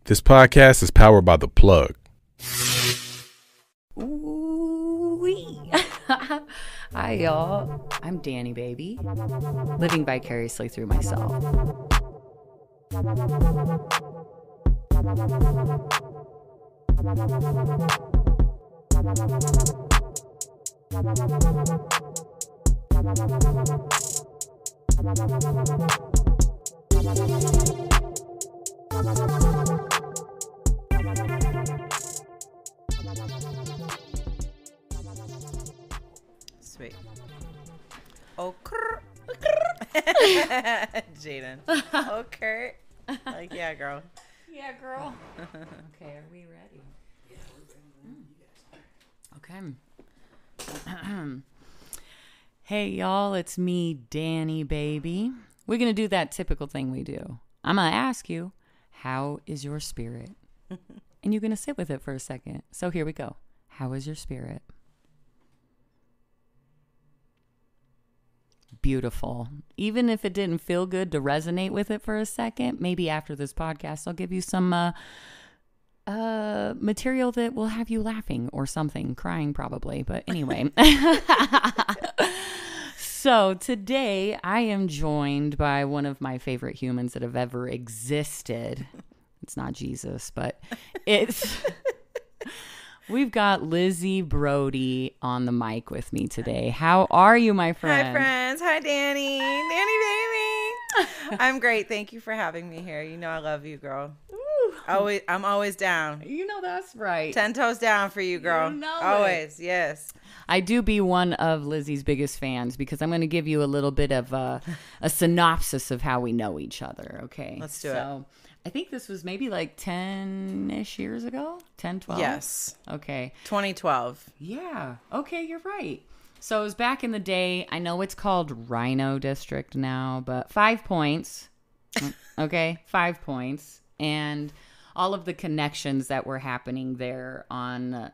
This podcast is powered by The Plug. Ooh-wee. Hi, y'all. I'm Dani, baby. Living vicariously through myself. Sweet. Oh, Jaden. Oh, Kurt. Like, yeah, girl. Yeah, girl. Okay, are we ready? Yeah, we're ready. Okay. Hey, y'all, it's me, Dani, baby. We're going to do that typical thing we do. I'm going to ask you, how is your spirit? And you're going to sit with it for a second. So here we go. How is your spirit? Beautiful. Even if it didn't feel good to resonate with it for a second, maybe after this podcast, I'll give you some material that will have you laughing or something, crying probably. But anyway. So today I am joined by one of my favorite humans that have ever existed. It's not Jesus, but it's... We've got Lizzy Brodie on the mic with me today. How are you, my friend? Hi, friends. Hi, Dani. Dani, baby. I'm great. Thank you for having me here. You know I love you, girl. Ooh. I'm always down. You know that's right. 10 toes down for you, girl. You know always, yes. I do be one of Lizzy's biggest fans because I'm going to give you a little bit of a synopsis of how we know each other, okay? Let's do it. I think this was maybe like 10-ish years ago? 10, 12? Yes. Okay. 2012. Yeah. Okay, you're right. So it was back in the day. I know it's called Rhino District now, but 5 points. Okay, 5 points. And all of the connections that were happening there on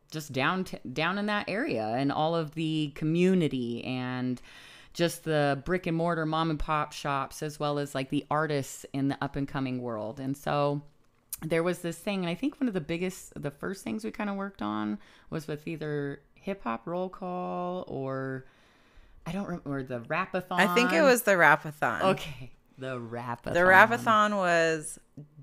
just down in that area, and all of the community and just the brick and mortar mom and pop shops, as well as like the artists in the up and coming world. And so there was this thing, and I think one of the first things we kind of worked on was with either hip hop roll call or I don't remember, the rapathon. I think it was the rapathon. Okay. The rapathon. The rapathon was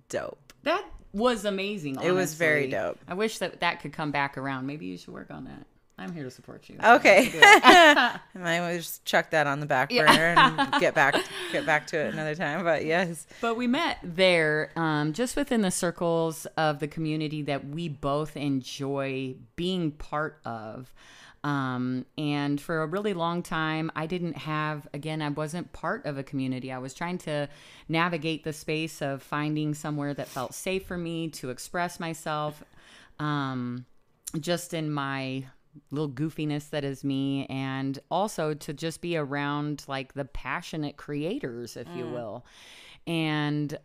dope. That was amazing. Honestly. It was very dope. I wish that could come back around. Maybe you should work on that. I'm here to support you. Okay. I might just chuck that on the back burner and get back to it another time. But yes. But we met there just within the circles of the community that we both enjoy being part of. And for a really long time, I wasn't part of a community. I was trying to navigate the space of finding somewhere that felt safe for me to express myself, just in my little goofiness that is me, and also to just be around like the passionate creators, if you will. And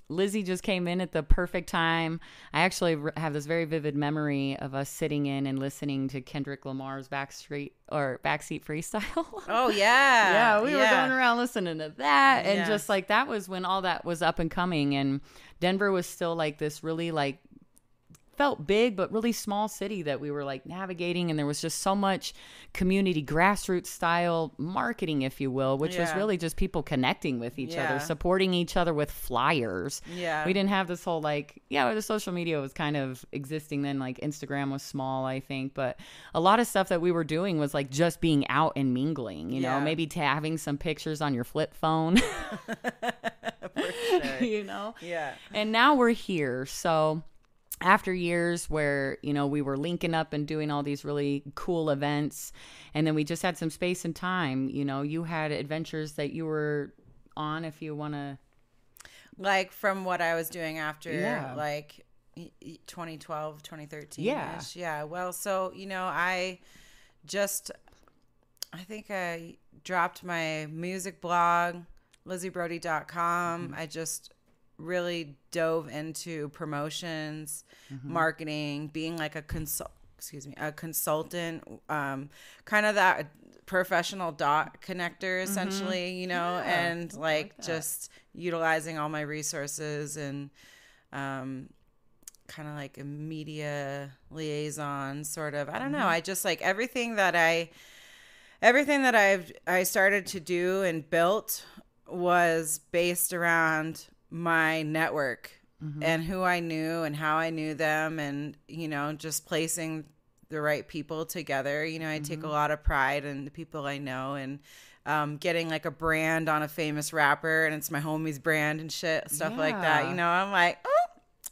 Lizzy just came in at the perfect time. I actually have this very vivid memory of us sitting in and listening to Kendrick Lamar's Backseat Freestyle. Oh yeah. Yeah, we were going around listening to that, and Yes. just like that was when all that was up and coming, and Denver was still like this really like felt big but really small city that we were like navigating, and there was just so much community grassroots style marketing, if you will, which was really just people connecting with each other, supporting each other with flyers. We didn't have this whole like the social media was kind of existing then, like Instagram was small, I think, but a lot of stuff that we were doing was like just being out and mingling, you know, maybe having some pictures on your flip phone. For sure. You know. And now we're here, so after years where, you know, we were linking up and doing all these really cool events, and then we just had some space and time, you know, you had adventures that you were on, if you want to. Like from what I was doing after like 2012, 2013. Yeah. Well, so, you know, I think I dropped my music blog, LizzyBrodie.com. I just really dove into promotions, marketing, being like a consultant, kind of that professional dot connector essentially, you know, and like just utilizing all my resources and kind of like a media liaison sort of. I don't know. I just like everything that I started to do and built was based around my network and who I knew and how I knew them, and, you know, just placing the right people together. You know, I take a lot of pride in the people I know, and getting like a brand on a famous rapper, and it's my homie's brand and shit, stuff like that. You know, I'm like, oh,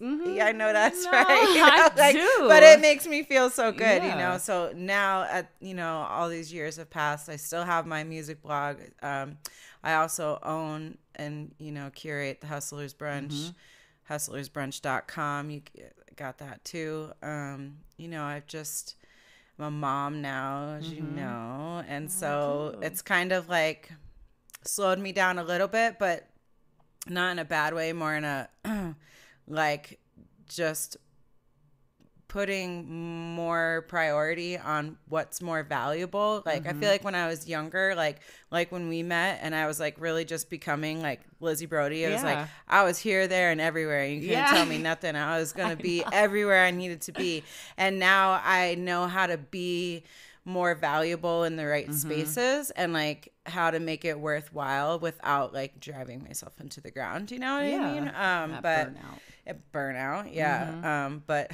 yeah, I know that's right. You know, I like, do. But it makes me feel so good, Yeah. you know. So now, you know, all these years have passed. I still have my music blog. I also own and, you know, curate the Hustlers Brunch, hustlersbrunch.com. You got that too. You know, I'm a mom now, as you know. And so it's kind of like slowed me down a little bit, but not in a bad way, more in a like just putting more priority on what's more valuable. Like I feel like when I was younger, like when we met and I was like really just becoming like Lizzy Brodie, it was like I was here, there, and everywhere. You couldn't tell me nothing. I was gonna be everywhere I needed to be. And now I know how to be more valuable in the right spaces, and like how to make it worthwhile without like driving myself into the ground. You know what I mean? But burnout. Yeah. But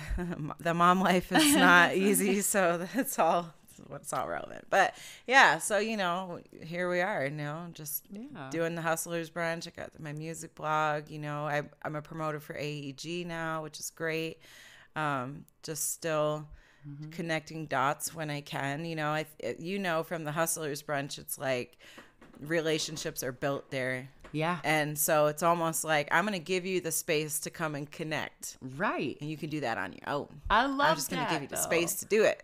the mom life is not easy, so that's all what's all relevant. But yeah, so you know, here we are, you know, just doing the Hustlers Brunch. I got my music blog, you know, I'm a promoter for AEG now, which is great. Just still connecting dots when I can, you know. You know, from the Hustlers Brunch, it's like relationships are built there. Yeah. And so it's almost like I'm going to give you the space to come and connect. Right. And you can do that on your own. I love that. I'm just going to give you the space to do it.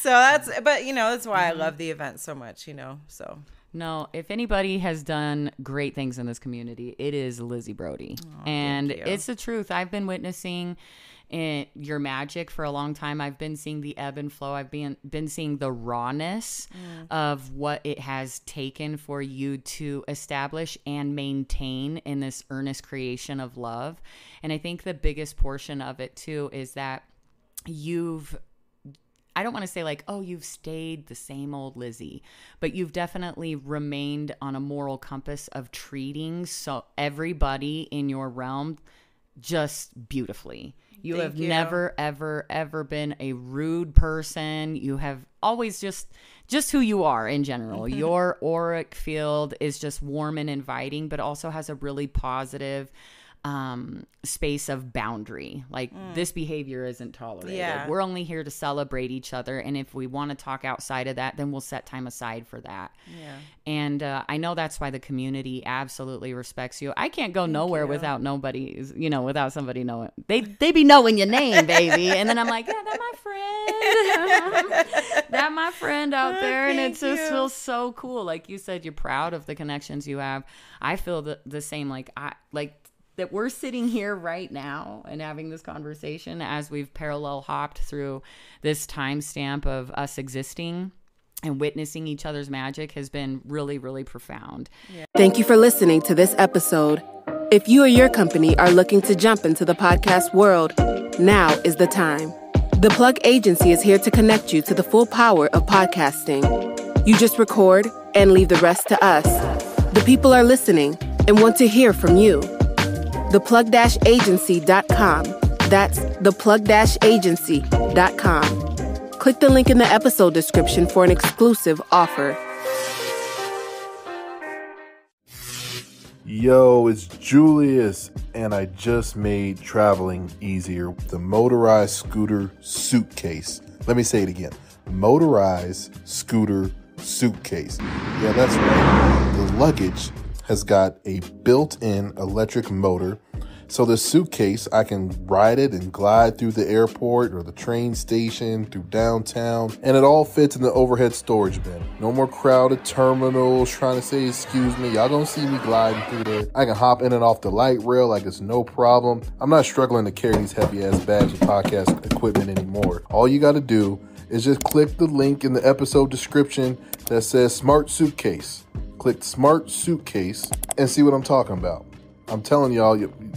So but you know, that's why I love the event so much, you know, so. No, if anybody has done great things in this community, it is Lizzy Brodie. And it's the truth. I've been witnessing your magic for a long time. I've been seeing the ebb and flow. I've been seeing the rawness of what it has taken for you to establish and maintain in this earnest creation of love. And I think the biggest portion of it too is that I don't want to say like, oh, you've stayed the same old Lizzy, but you've definitely remained on a moral compass of treating everybody in your realm just beautifully. You have never, ever, ever been a rude person. You have always just who you are in general. Your auric field is just warm and inviting, but also has a really positive space of boundary. Like this behavior isn't tolerated. Yeah. We're only here to celebrate each other. And if we want to talk outside of that, then we'll set time aside for that. Yeah. And I know that's why the community absolutely respects you. I can't go nowhere without without somebody knowing. They be knowing your name, baby. And then I'm like, yeah, that's my friend. That my friend out there. And it just feels so cool. Like you said, you're proud of the connections you have. I feel the same. That we're sitting here right now and having this conversation as we've parallel hopped through this timestamp of us existing and witnessing each other's magic has been really, really profound. Yeah. Thank you for listening to this episode. If you or your company are looking to jump into the podcast world, now is the time. The Plug Agency is here to connect you to the full power of podcasting. You just record and leave the rest to us. The people are listening and want to hear from you. theplug-agency.com. That's theplug-agency.com. Click the link in the episode description for an exclusive offer. Yo, it's Julius, and I just made traveling easier with the motorized scooter suitcase. Let me say it again. Motorized scooter suitcase. Yeah, that's right. The luggage has got a built-in electric motor. So the suitcase, I can ride it and glide through the airport or the train station, through downtown, and it all fits in the overhead storage bin. No more crowded terminals trying to say, excuse me, y'all gonna see me gliding through there. I can hop in and off the light rail like it's no problem. I'm not struggling to carry these heavy-ass bags of podcast equipment anymore. All you gotta do is just click the link in the episode description that says Smart Suitcase. Click Smart Suitcase and see what I'm talking about. I'm telling y'all,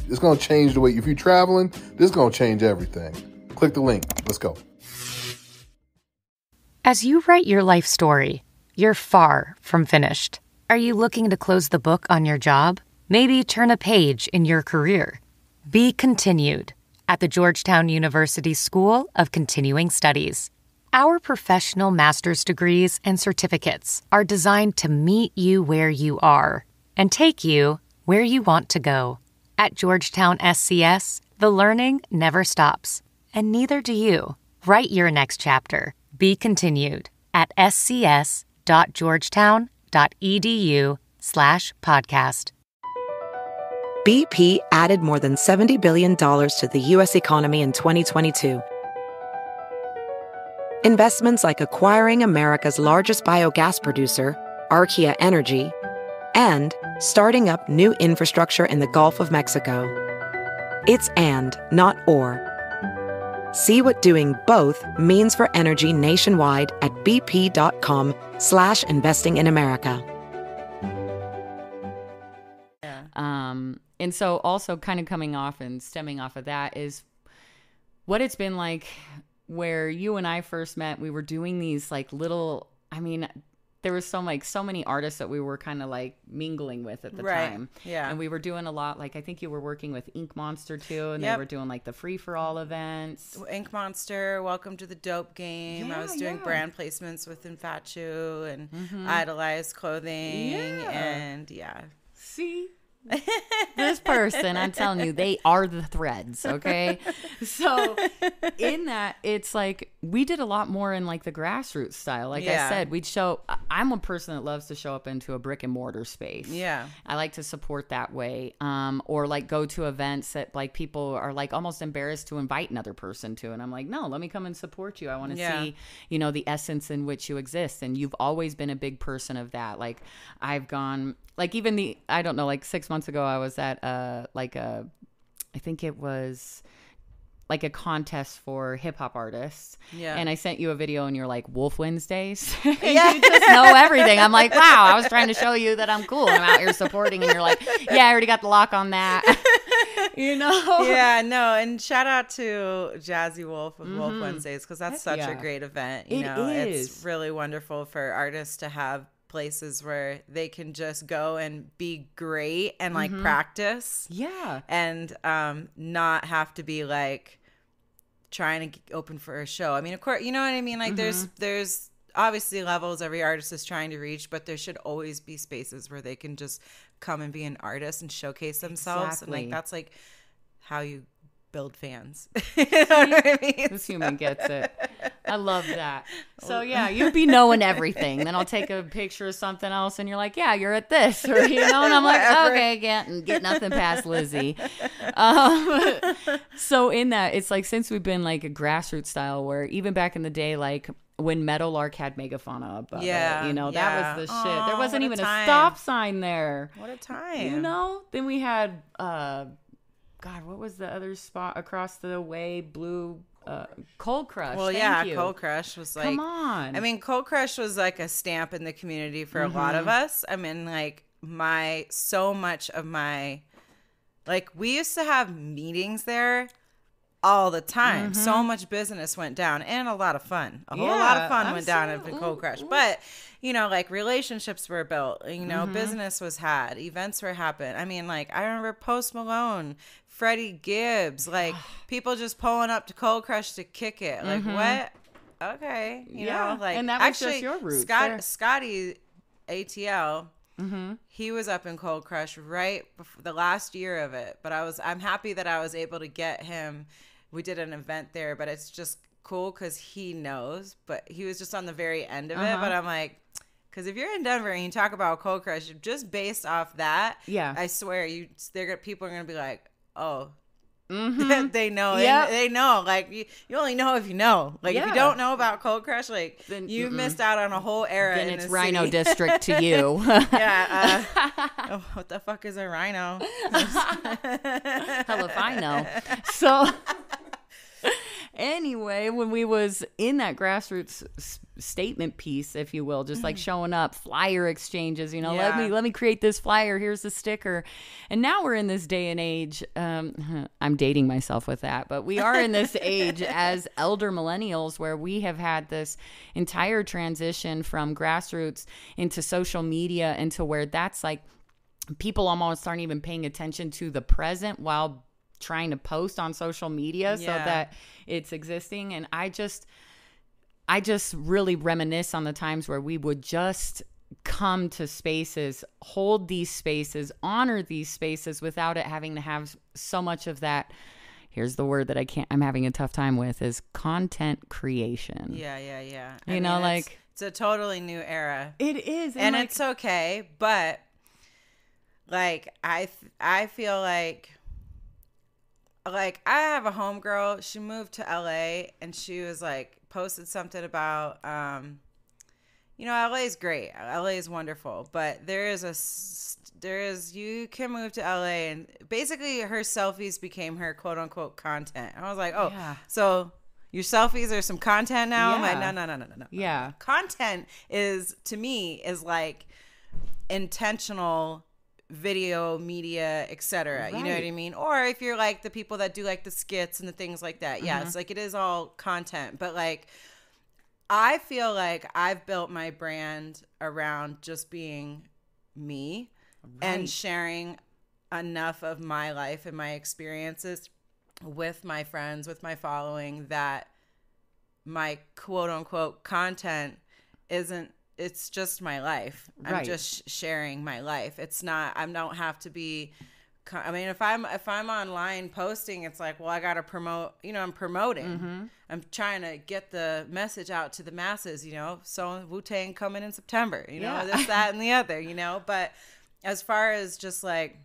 It's going to change the way, if you're traveling, this is going to change everything. Click the link. Let's go. As you write your life story, you're far from finished. Are you looking to close the book on your job? Maybe turn a page in your career? Be continued at the Georgetown University School of Continuing Studies. Our professional master's degrees and certificates are designed to meet you where you are and take you where you want to go. At Georgetown SCS, the learning never stops, and neither do you. Write your next chapter. Be continued at scs.georgetown.edu/podcast. BP added more than $70 billion to the U.S. economy in 2022. Investments like acquiring America's largest biogas producer, Archaea Energy, and starting up new infrastructure in the Gulf of Mexico. It's and, not or. See what doing both means for energy nationwide at bp.com/investing in America. And so also kind of coming off and stemming off of that is what it's been like where you and I first met. We were doing these like little, I mean, there was so many artists that we were kind of like mingling with at the time. Yeah. And we were doing a lot, like I think you were working with Ink Monster too, and they were doing like the free for all events. Ink Monster, Welcome to the Dope Game. Yeah, I was doing brand placements with Infatu and Idolize Clothing. And See? This person, I'm telling you, they are the threads, okay? So in that, it's like we did a lot more in like the grassroots style. Like I said, I'm a person that loves to show up into a brick and mortar space. Yeah. I like to support that way. Or like go to events that like people are like almost embarrassed to invite another person to. And I'm like, no, let me come and support you. I want to see, the essence in which you exist. And you've always been a big person of that. Like I've gone, like even I don't know, like 6 months ago, I was at I think it was like a contest for hip hop artists. Yeah. And I sent you a video and you're like, Wolf Wednesdays. You just know everything. I'm like, wow, I was trying to show you that I'm cool. I'm out here supporting. And you're like, yeah, I already got the lock on that. Yeah, no. And shout out to Jazzy Wolf of Wolf Wednesdays, because that's such a great event. It's really wonderful for artists to have places where they can just go and be great and like practice and not have to be like trying to open for a show. I mean, of course, you know what I mean, like there's obviously levels every artist is trying to reach, but there should always be spaces where they can just come and be an artist and showcase themselves. And like that's like how you build fans. You know what I mean? This human gets it. I love that. So yeah, you'd be knowing everything. Then I'll take a picture of something else and you're like, yeah, you're at this. Or, and I'm like, okay, get nothing past Lizzy. So in that, it's like, since we've been like a grassroots style where even back in the day, like when Meadowlark had Megafauna above it, that was the shit. There wasn't even a stop sign there. What a time. Then we had, God, what was the other spot across the way? Cold Crush. Well, Thank you. Cold Crush was like, come on. I mean, Cold Crush was like a stamp in the community for a lot of us. I mean, like so much of my, like we used to have meetings there all the time. So much business went down and a lot of fun. A whole lot of fun went down at the Cold Crush. But, like relationships were built, business was had, events were happening. I mean, like I remember Post Malone, Freddie Gibbs, like people just pulling up to Cold Crush to kick it. Like what? Okay. You know, like and that was actually just your route. Scotty ATL, he was up in Cold Crush right before the last year of it. But I'm happy that I was able to get him. We did an event there, but it's just cool because he knows. But he was just on the very end of it. But I'm like, because if you're in Denver and you talk about Cold Crush, just based off that, I swear people are gonna be like, oh. They know. They know. Like you only know if you know. Like if you don't know about Cold Crush, like then you missed out on a whole era. Then in it's the Rhino city. District to you. What the fuck is a rhino? Hell if I know. So anyway, when we was in that grassroots statement piece, if you will, just like showing up, flyer exchanges, you know, Yeah. let me create this flyer. Here's the sticker. And now we're in this day and age. I'm dating myself with that, but we are in this age as elder millennials where we have had this entire transition from grassroots into social media, into where that's like people almost aren't even paying attention to the present while trying to post on social media so that it's existing. And I just really reminisce on the times where we would just come to spaces, hold these spaces, honor these spaces without it having to have so much of that. Here's the word that I'm having a tough time with, is content creation. Yeah. You know, like, it's a totally new era. it is. And like, it's okay. But like, I feel like I have a homegirl. She moved to LA and she was like, posted something about, you know, LA is great. LA is wonderful, but you can move to LA, and basically her selfies became her quote unquote content. I was like, oh, so your selfies are some content now? I'm like, no. Yeah. Content is, to me, is like intentional video, media, etc. You know what I mean? Or if you're like the people that do like the skits and the things like that, yes, like it is all content. But like, I feel like I've built my brand around just being me and sharing enough of my life and my experiences with my friends, with my following, that my quote unquote content isn't, it's just my life. I'm just sharing my life. It's not, I don't have to be, I mean, if I'm online posting, it's like, well, I got to promote, you know, I'm promoting. I'm trying to get the message out to the masses, you know, so Wu-Tang coming in September, you know, this, that, and the other, you know. But as far as just like,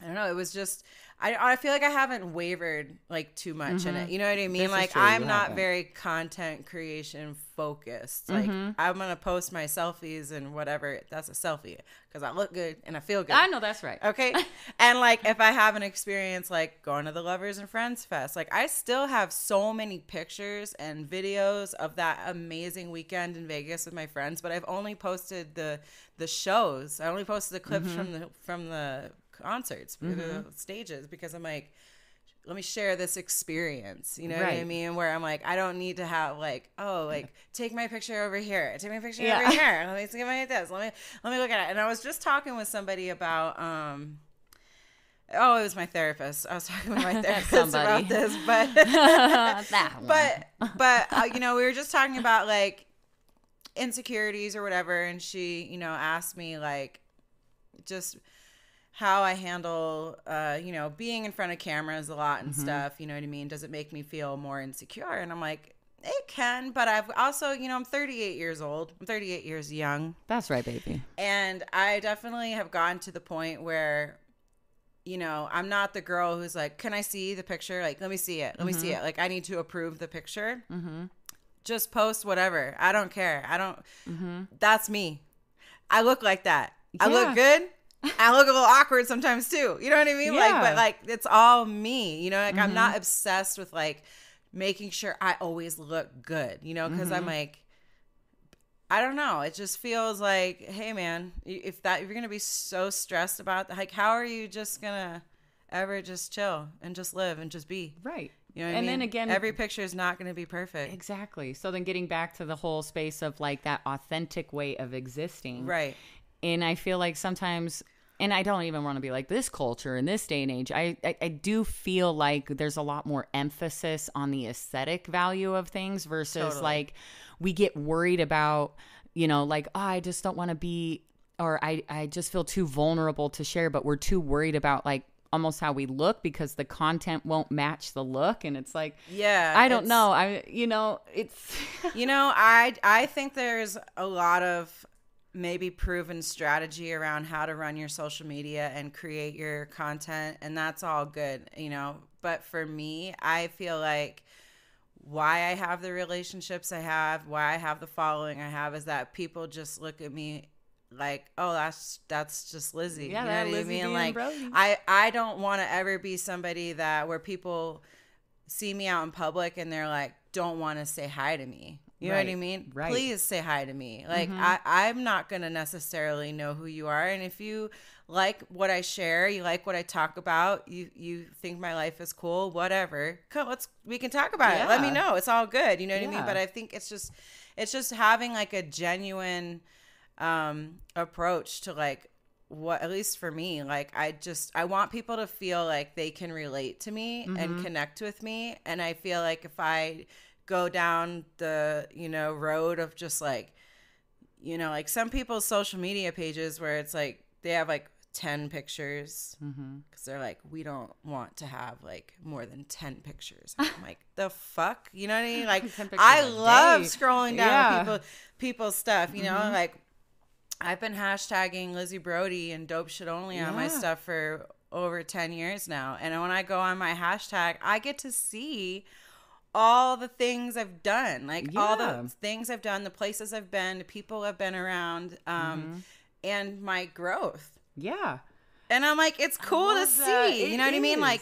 I don't know, it was just, I feel like I haven't wavered like too much in it. You know what I mean? This is like, true, I'm you not haven't. very content creation focused. Like, I'm going to post my selfies and whatever. That's a selfie because I look good and I feel good. I know that's right. Okay. And like, if I have an experience like going to the Lovers and Friends Fest, like I still have so many pictures and videos of that amazing weekend in Vegas with my friends, but I've only posted the shows. I only posted the clips from the concerts, the stages, because I'm like, let me share this experience, you know what I mean? Where I'm like, I don't need to have like, oh, like take my picture over here, take my picture over here, let me see my this, let me look at it. And I was just talking with somebody about it was my therapist. I was talking with my therapist about this, but but you know, we were just talking about like insecurities or whatever, and she, you know, asked me like just how I handle, you know, being in front of cameras a lot and stuff, you know what I mean? Does it make me feel more insecure? And I'm like, it can, but I've also, you know, I'm 38 years old. I'm 38 years young. That's right, baby. And I definitely have gotten to the point where, you know, I'm not the girl who's like, can I see the picture? Like, let me see it. Let me see it. Like, I need to approve the picture. Just post whatever. I don't care. I don't, that's me. I look like that. I look good. I look a little awkward sometimes too. You know what I mean? Like, but like, it's all me, you know, like I'm not obsessed with like making sure I always look good, you know, cause I'm like, I don't know. It just feels like, hey man, if you're going to be so stressed about like, how are you just going to ever just chill and just live and just be? Right. You know what I mean? Then again, every picture is not going to be perfect. Exactly. So then getting back to the whole space of like that authentic way of existing. Right. And I feel like sometimes, and I don't even want to be like this culture in this day and age, I do feel like there's a lot more emphasis on the aesthetic value of things versus like we get worried about, you know, like, oh, I just don't want to be, or I just feel too vulnerable to share, but we're too worried about like almost how we look because the content won't match the look. And it's like, I don't know. It's, you know, I think there's a lot of maybe proven strategy around how to run your social media and create your content, and that's all good, you know. But for me, I feel like why I have the relationships I have, why I have the following I have, is that people just look at me like, oh, that's just Lizzy. Yeah, you know that what Lizzy I mean? being Like, Brodie. I don't want to ever be somebody that where people see me out in public and they're like, don't want to say hi to me. You know what I mean? Right. Please say hi to me. Like, I'm not going to necessarily know who you are. And if you like what I share, you like what I talk about, you think my life is cool, whatever, we can talk about it. Let me know. It's all good. You know what I mean? But I think it's just having like a genuine approach to like, what, at least for me, like I want people to feel like they can relate to me and connect with me. And I feel like if I go down the, road of just like, like some people's social media pages where it's like they have like 10 pictures because they're like, we don't want to have like more than 10 pictures. I'm like, the fuck? You know what I mean? Like, I love scrolling down people's stuff, like I've been hashtagging Lizzy Brodie and Dope Shit Only on my stuff for over 10 years now. And when I go on my hashtag, I get to see all the things I've done, like all the things I've done, the places I've been, the people I've been around, and my growth. Yeah. And I'm like, it's cool to see. You know what I mean? Like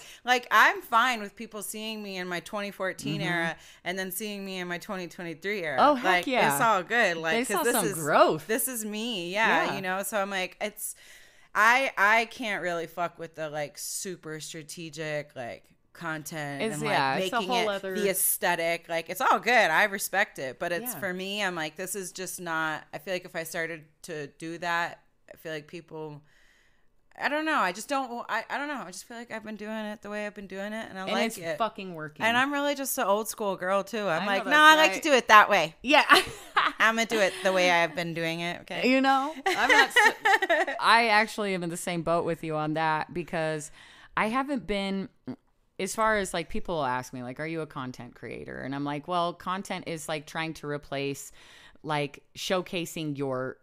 I'm fine with people seeing me in my 2014 era and then seeing me in my 2023 era. Oh, heck like, yeah. It's all good. Like, they saw this some is growth. This is me. Yeah. So I'm like, I can't really fuck with the like super strategic, like, content and like making it the aesthetic. Like, it's all good. I respect it. But it's for me, I'm like, this is just not, I feel like if I started to do that, I feel like people, I don't know. I just don't. I don't know. I just feel like I've been doing it the way I've been doing it, and I like it. It's fucking working. And I'm really just an old school girl too. I'm like, no, I like to do it that way. Yeah, I'm gonna do it the way I've been doing it. Okay. I'm not. I actually am in the same boat with you on that because I haven't been. As far as like people will ask me like, are you a content creator? And I'm like, well, content is like trying to replace like showcasing your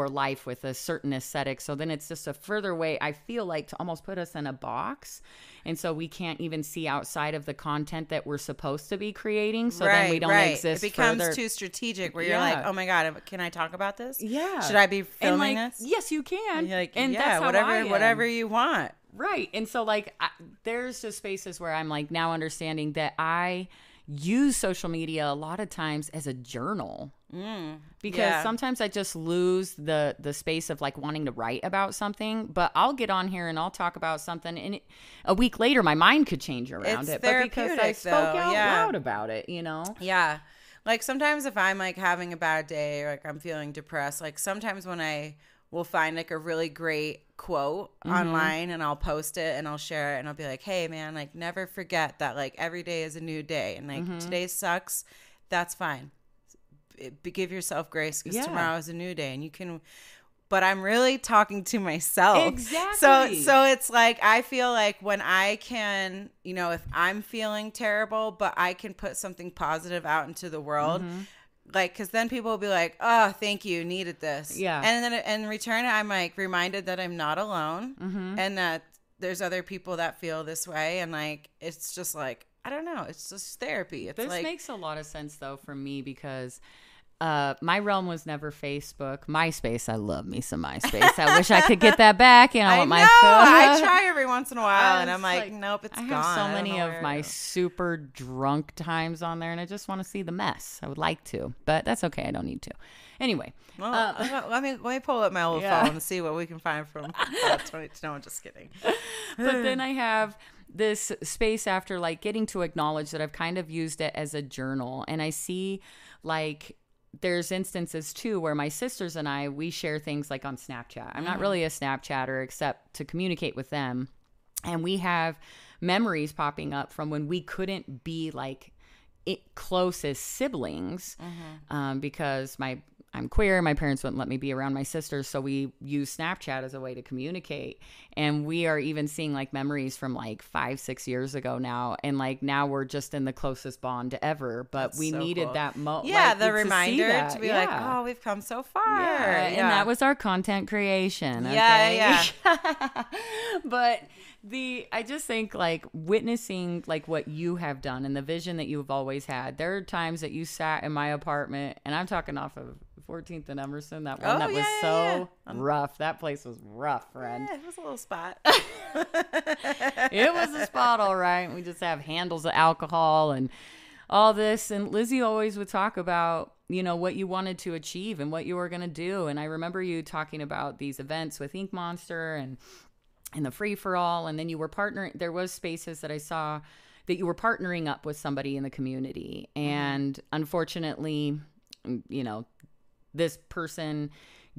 life with a certain aesthetic. So then it's just a further way, I feel like, to almost put us in a box. And so we can't even see outside of the content that we're supposed to be creating. So then we don't exist. It becomes too strategic where you're like, oh my God, can I talk about this? Yeah. Should I be filming this? Yes, you can. And like, and that's whatever you want. Right. And so like, there's just spaces where I'm like now understanding that I use social media a lot of times as a journal. Because sometimes I just lose the space of like wanting to write about something, but I'll get on here and I'll talk about something and a week later my mind could change around it's it. But because I spoke out loud about it, Yeah. Like sometimes if I'm like having a bad day or like I'm feeling depressed, like sometimes when I will find like a really great quote online and I'll post it and I'll share it and I'll be like, hey man, like never forget that like every day is a new day and like today sucks. That's fine. Give yourself grace because tomorrow is a new day and you can, but I'm really talking to myself. Exactly. So it's like, I feel like when I can, if I'm feeling terrible, but I can put something positive out into the world, like, because then people will be like, oh, thank you, needed this. Yeah. And then in return, I'm like reminded that I'm not alone and that there's other people that feel this way. And like, it's just like, I don't know. It's just therapy. It's this like, makes a lot of sense though for me because my realm was never Facebook. MySpace, I love me some MySpace. I wish I could get that back. I try every once in a while, and I'm like, nope, it's gone. I have so many of my super drunk times on there, and I just want to see the mess. I would like to, but that's okay. I don't need to. Anyway, well, let me pull up my old phone and see what we can find from 22. No, I'm just kidding. But then I have this space after like getting to acknowledge that I've kind of used it as a journal, and I see like there's instances too where my sisters and we share things like on Snapchat. I'm not really a Snapchatter except to communicate with them. And we have memories popping up from when we couldn't be like close as siblings because I'm queer. My parents wouldn't let me be around my sisters. So we use Snapchat as a way to communicate. And we are even seeing like memories from like 5-6 years ago now. And like now we're just in the closest bond ever. But we needed that moment. Yeah, the reminder to be like, oh, we've come so far. Yeah. And that was our content creation. Okay? Yeah. But I just think like witnessing like what you have done and the vision that you've always had. There are times that you sat in my apartment, and I'm talking off of 14th and Emerson, that one that was so rough. That place was rough, friend. Yeah, it was a little spot. It was a spot, all right. We just have handles of alcohol and all this. And Lizzy always would talk about you know, what you wanted to achieve and what you were going to do. And I remember you talking about these events with Ink Monster and the free for all. And then you were partnering. There was spaces that I saw that you were partnering up with somebody in the community. And unfortunately, you know, this person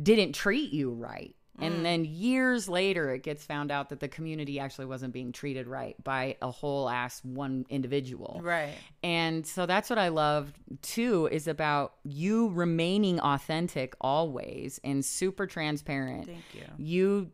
didn't treat you right. And then years later, it gets found out that the community actually wasn't being treated right by a whole ass one individual. Right. And so that's what I love, too, is about you remaining authentic always and super transparent. Thank you. You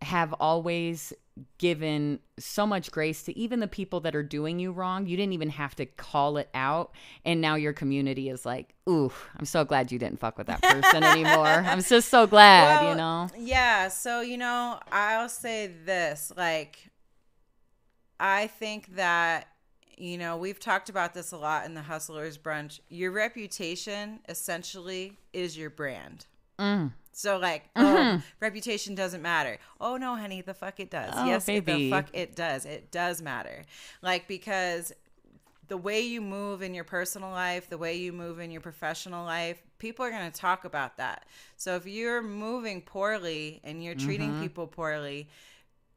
have always given so much grace to even the people that are doing you wrong. You didn't even have to call it out. And now your community is like, ooh, I'm so glad you didn't fuck with that person anymore. I'm just so glad, Well, you know? Yeah. So, you know, I'll say this, like, I think that, you know, we've talked about this a lot in the Hustlers Brunch. Your reputation essentially is your brand. So, like, reputation doesn't matter. Oh, no, honey, the fuck it does. Oh, yes, baby. the fuck it does. It does matter. Like, because the way you move in your personal life, the way you move in your professional life, people are going to talk about that. So if you're moving poorly and you're treating people poorly,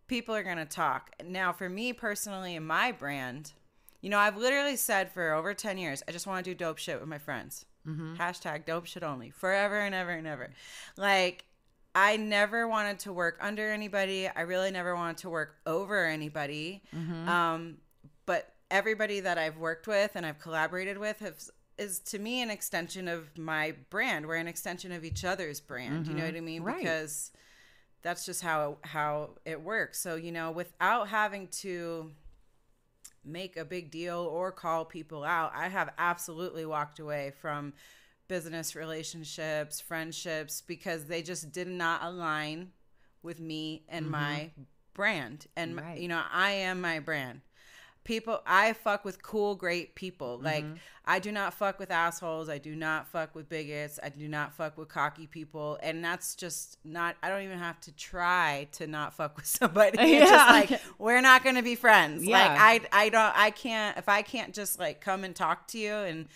people are going to talk. Now, for me personally and my brand, you know, I've literally said for over 10 years, I just want to do dope shit with my friends. Hashtag dope shit only. Forever and ever and ever. Like, I never wanted to work under anybody. I really never wanted to work over anybody. But everybody that I've worked with and I've collaborated with is to me an extension of my brand. We're an extension of each other's brand. You know what I mean? Right. Because that's just how it works. So, you know, without having to make a big deal or call people out, I have absolutely walked away from business relationships, friendships, because they just did not align with me and my brand. And, you know, I am my brand. People, I fuck with cool, great people. Like, I do not fuck with assholes. I do not fuck with bigots. I do not fuck with cocky people. And that's just not, I don't even have to try to not fuck with somebody. It's just like, we're not going to be friends. Like, I can't, if I can't just like come and talk to you and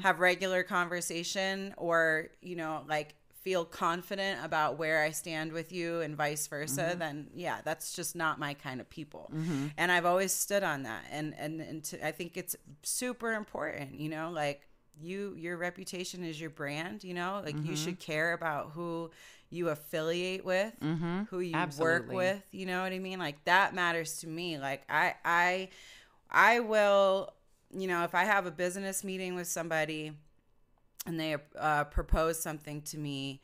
have regular conversation, or, you know, like, feel confident about where I stand with you and vice versa, then yeah, that's just not my kind of people. And I've always stood on that. And I think it's super important, you know, like your reputation is your brand, you know, like you should care about who you affiliate with, who you work with, you know what I mean? Like, that matters to me. Like, I will, you know, if I have a business meeting with somebody and they propose something to me.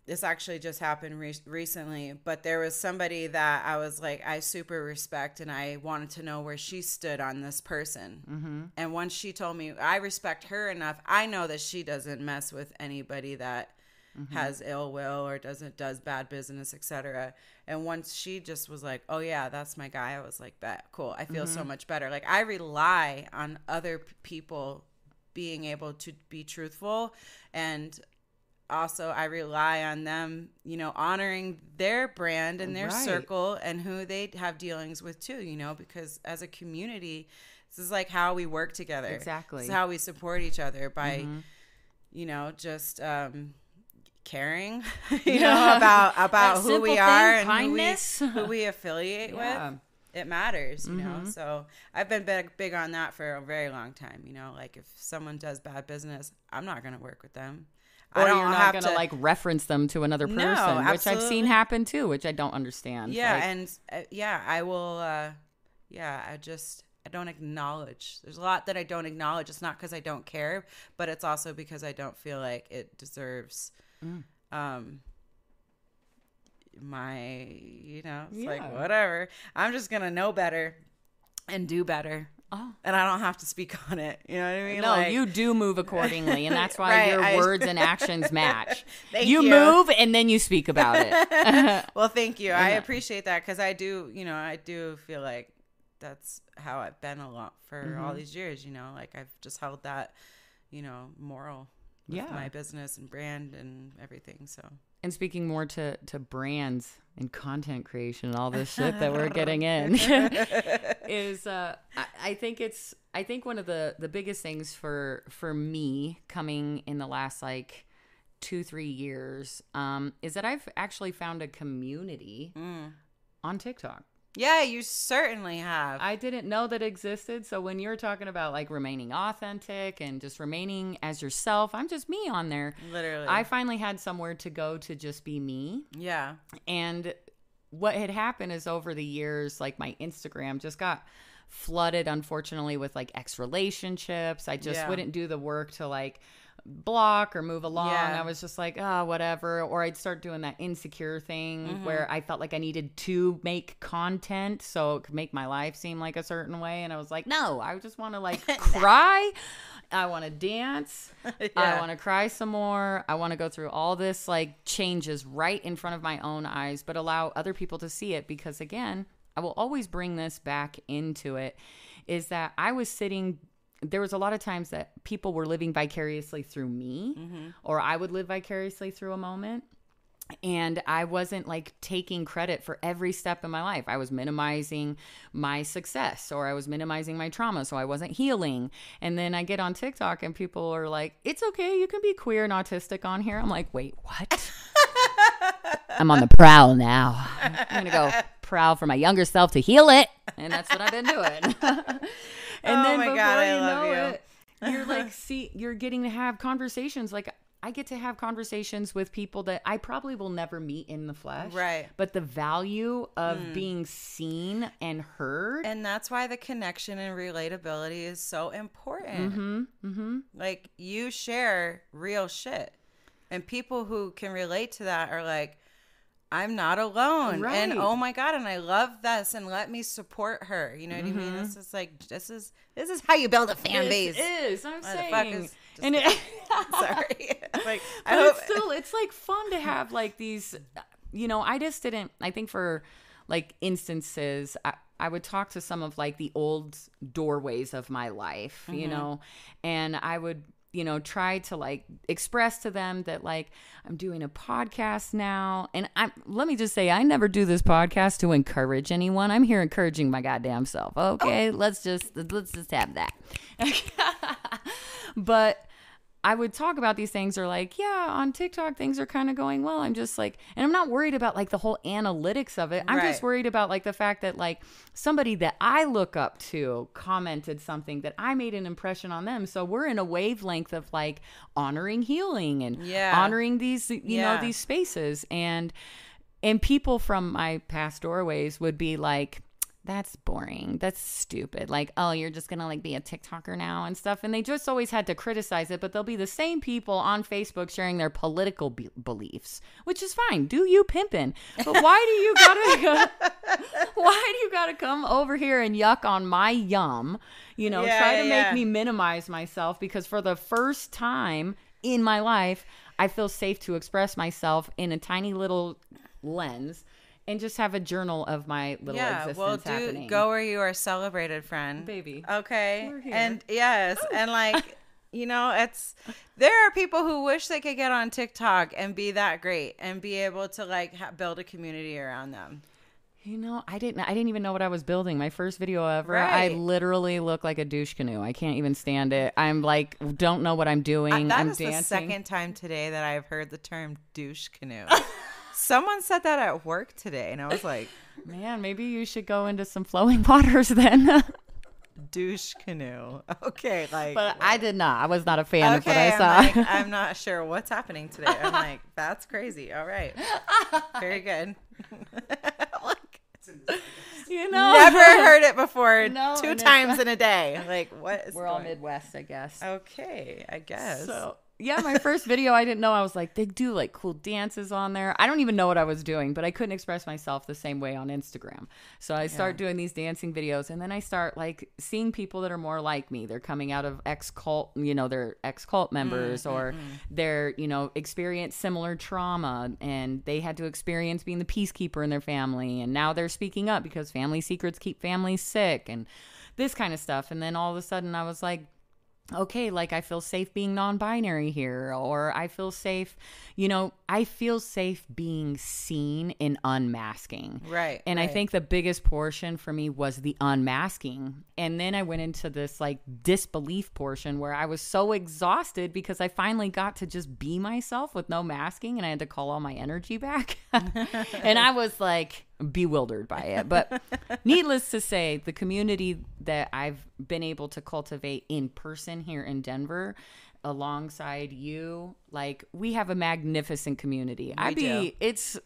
This actually just happened recently, but there was somebody that I was like, I super respect, and I wanted to know where she stood on this person. And once she told me, I respect her enough, I know that she doesn't mess with anybody that has ill will or does bad business, etc. And once she just was like, oh yeah, that's my guy, I was like, bet, cool. I feel so much better. Like, I rely on other people being able to be truthful, and also I rely on them, you know, honoring their brand and their circle and who they have dealings with too, you know, because as a community, this is like how we work together. Exactly. This is how we support each other by, you know, just caring, you know, about who we are and kindness, who we affiliate with. It matters, you know. So I've been big on that for a very long time, you know. Like, if someone does bad business, I'm not going to work with them. Or you're not going to like reference them to another person, which I've seen happen too, which I don't understand. Yeah, like, and I will. I don't acknowledge. There's a lot that I don't acknowledge. It's not because I don't care, but it's also because I don't feel like it deserves. My, you know, it's like, whatever. I'm just gonna know better and do better. And I don't have to speak on it. You know what I mean? No, like, you do move accordingly, and that's why your words and actions match. You move, and then you speak about it. Well, thank you. I appreciate that, because I do feel like that's how I've been a lot for all these years. You know, like, I've just held that, you know, moral with my business and brand and everything. So. And speaking more to brands and content creation and all this shit that we're getting in, is I think I think one of the biggest things for me coming in the last like 2-3 years is that I've actually found a community on TikTok. Yeah, you certainly have. I didn't know that existed. So when you're talking about like remaining authentic and just remaining as yourself, I'm just me on there. Literally. I finally had somewhere to go to just be me. Yeah. And what had happened is over the years, like my Instagram just got flooded, unfortunately, with like ex-relationships. I just wouldn't do the work to like block or move along. I was just like, oh, whatever. Or I'd start doing that insecure thing where I felt like I needed to make content so it could make my life seem like a certain way. And I was like, no, I just want to like cry. I want to dance. I want to cry some more. I want to go through all this like changes right in front of my own eyes, but allow other people to see it. Because again, I will always bring this back into it, is that I was sitting, there was a lot of times that people were living vicariously through me, or I would live vicariously through a moment. And I wasn't like taking credit for every step in my life. I was minimizing my success, or I was minimizing my trauma. So I wasn't healing. And then I get on TikTok and people are like, it's okay, you can be queer and autistic on here. I'm like, wait, what? I'm on the prowl now. I'm going to go prowl for my younger self to heal it. And that's what I've been doing. And then before God, I you love know you. it, you're like, you're getting to have conversations. Like I get to have conversations with people that I probably will never meet in the flesh. Right. But the value of being seen and heard. And that's why the connection and relatability is so important. Like you share real shit. And people who can relate to that are like, I'm not alone. Right. And oh my God, and I love this, and let me support her. You know what I mean? This is like, this is how you build a fan base. It is. I'm saying. Motherfuckers. And Sorry. Like, I but hope it's still, it's like fun to have like these, you know, I just didn't, I think for like instances, I would talk to some of like the old doorways of my life, you know, and I would, you know, try to like express to them that like I'm doing a podcast now. And let me just say, I never do this podcast to encourage anyone. I'm here encouraging my goddamn self. Okay, let's just have that. But I would talk about these things, or like, yeah, on TikTok, things are kind of going well. I'm just like, and I'm not worried about like the whole analytics of it. I'm just worried about like the fact that like somebody that I look up to commented something that I made an impression on them. So we're in a wavelength of like honoring healing and honoring these, you know, these spaces. And people from my past doorways would be like, that's boring. That's stupid. Like, oh, you're just going to like be a TikToker now and stuff. And they just always had to criticize it, but they'll be the same people on Facebook sharing their political beliefs, which is fine. Do you pimpin'? But why do you gotta come over here and yuck on my yum? You know, try to make me minimize myself, because for the first time in my life, I feel safe to express myself in a tiny little lens. And just have a journal of my little existence happening. Go where you are celebrated, friend. Baby. Okay. We're here. And yes. And like, you know, there are people who wish they could get on TikTok and be that great and be able to like build a community around them. You know, I didn't even know what I was building. My first video ever, I literally look like a douche canoe. I can't even stand it. I'm like, don't know what I'm doing. I'm dancing. The second time today that I've heard the term douche canoe. Someone said that at work today, and I was like, man, maybe you should go into some flowing waters then. Douche canoe. Okay. Like, but I did not. I was not a fan of what I saw. Like, I'm not sure what's happening today. I'm like, that's crazy. All right. Very good. You know, never heard it before. No, 2 times in a day. Like, what is we're all Midwest, I guess. Okay, I guess. So yeah, my first video, I didn't know. I was like, they do like cool dances on there. I don't even know what I was doing, but I couldn't express myself the same way on Instagram. So I start doing these dancing videos, and then I start like seeing people that are more like me. They're coming out of ex-cult, you know, they're ex-cult members, or they're, you know, experienced similar trauma, and they had to experience being the peacekeeper in their family. And now they're speaking up because family secrets keep families sick and this kind of stuff. And then all of a sudden I was like, okay, like I feel safe being non-binary here, or I feel safe, I feel safe being seen in unmasking. Right. And right. I think the biggest portion for me was the unmasking. And then I went into this like disbelief portion where I was so exhausted because I finally got to just be myself with no masking, and I had to call all my energy back. And I was like bewildered by it. But needless to say, the community that I've been able to cultivate in person here in Denver alongside you, like, we have a magnificent community. It's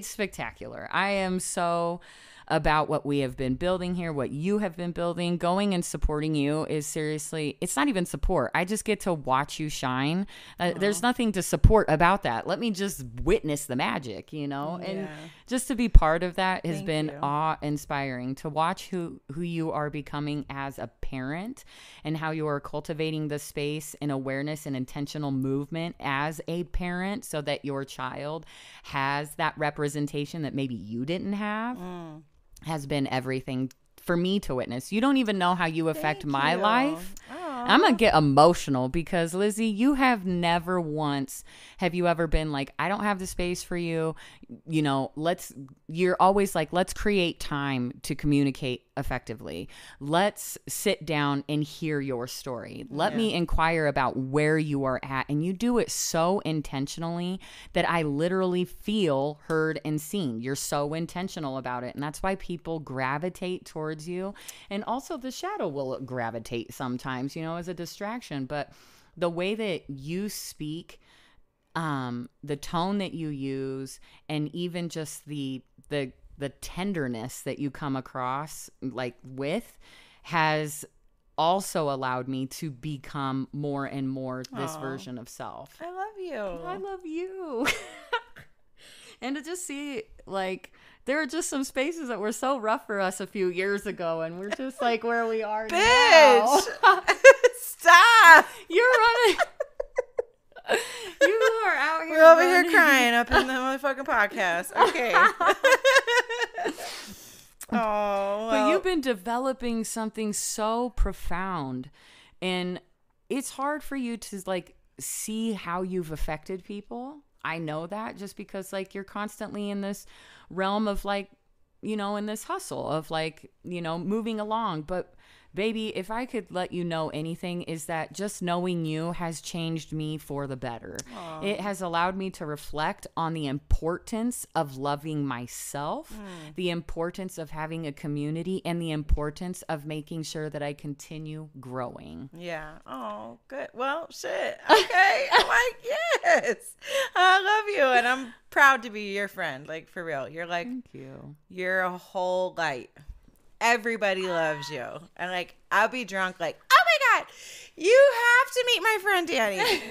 spectacular. I am so about what we have been building here, what you have been building. Going and supporting you is seriously, it's not even support. I just get to watch you shine. There's nothing to support about that. Let me just witness the magic, and just to be part of that has been awe-inspiring. To watch who you are becoming as a parent and how you are cultivating the space and awareness and intentional movement as a parent so that your child has that representation that maybe you didn't have. Has been everything for me to witness. You don't even know how you affect my life. I'm going to get emotional because, Lizzy, you have never once, have you ever been like, I don't have the space for you. You're always like, let's create time to communicate effectively. Let's sit down and hear your story. Let me inquire about where you are at. And you do it so intentionally that I literally feel heard and seen. You're so intentional about it. And that's why people gravitate towards you. And also the shadow will gravitate sometimes, as a distraction. But the way that you speak, the tone that you use, and even just the tenderness that you come across like with has also allowed me to become more and more this version of self. I love you. I love you. And to just see, like, there are just some spaces that were so rough for us a few years ago, and we're just like where we are now. Stop. You're running. You are out here. We're over here crying up in the motherfucking podcast. Okay. Oh, well. But you've been developing something so profound, and it's hard for you to like see how you've affected people. I know that just because like you're constantly in this realm of like, in this hustle of like, moving along. But baby, if I could let you know anything, is that just knowing you has changed me for the better. Aww. It has allowed me to reflect on the importance of loving myself, the importance of having a community, and the importance of making sure that I continue growing. Yeah. Oh, good. Well, shit. Okay. I'm like, yes. I love you. And I'm proud to be your friend. Like, for real. You're like, thank you. You're a whole light. Everybody loves you. And like, I'll be drunk like, oh my God, you have to meet my friend Dani.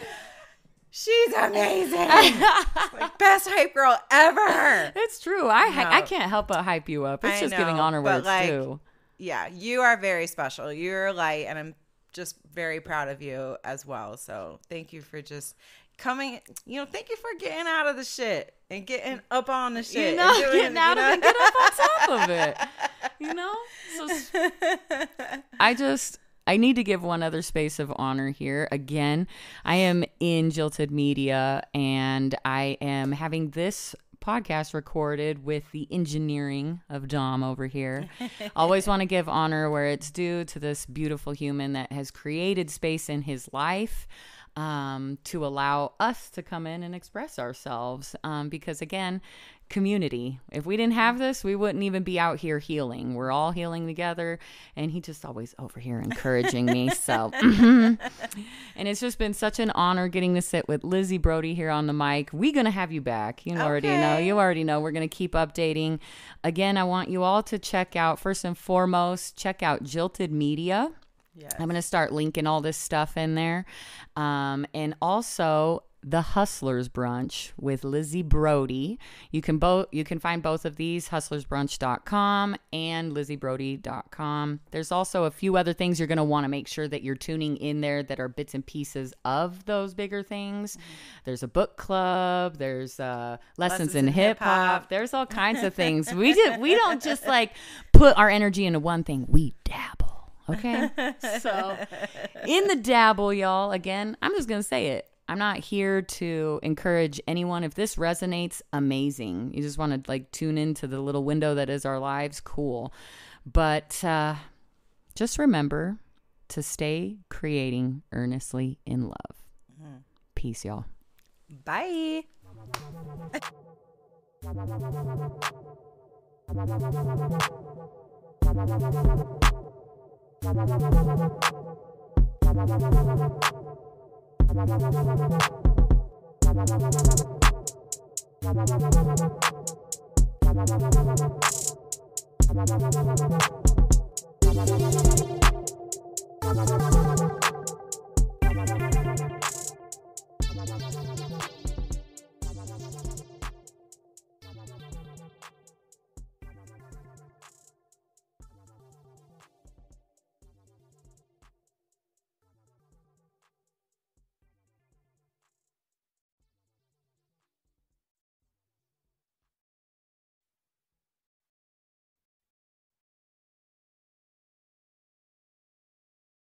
She's amazing. Like, best hype girl ever. It's true. I can't help but hype you up. It's just giving honor where it's due. Yeah, you are very special. You're a light, and I'm just very proud of you as well. So thank you for just coming, thank you for getting out of the shit and getting up on the shit. Getting out of it, get up on top of it. So I need to give one other space of honor here. Again, I am in Jilted Media, and I am having this podcast recorded with the engineering of Dom over here. Always want to give honor where it's due to this beautiful human that has created space in his life to allow us to come in and express ourselves. Because again, community. If we didn't have this, we wouldn't even be out here healing. We're all healing together, and he just always over here encouraging me. So, and it's just been such an honor getting to sit with Lizzy Brodie here on the mic. We're going to have you back. You already know. We're going to keep updating. Again, I want you all to check out, first and foremost, check out Jilted Media. Yes. I'm going to start linking all this stuff in there. And also The Hustlers Brunch with Lizzy Brodie. You can find both of these, hustlersbrunch.com and lizzybrodie.com. There's also a few other things you're going to want to make sure that you're tuning in there that are bits and pieces of those bigger things. Mm-hmm. There's a book club. There's lessons in hip hop. There's all kinds of things. We don't just like put our energy into one thing. We dabble. Okay? So, in the dabble, y'all, again, I'm just going to say it. I'm not here to encourage anyone. If this resonates, amazing. You just want to like tune into the little window that is our lives, cool. But just remember to stay creating earnestly in love. Peace, y'all. Bye. Thank you.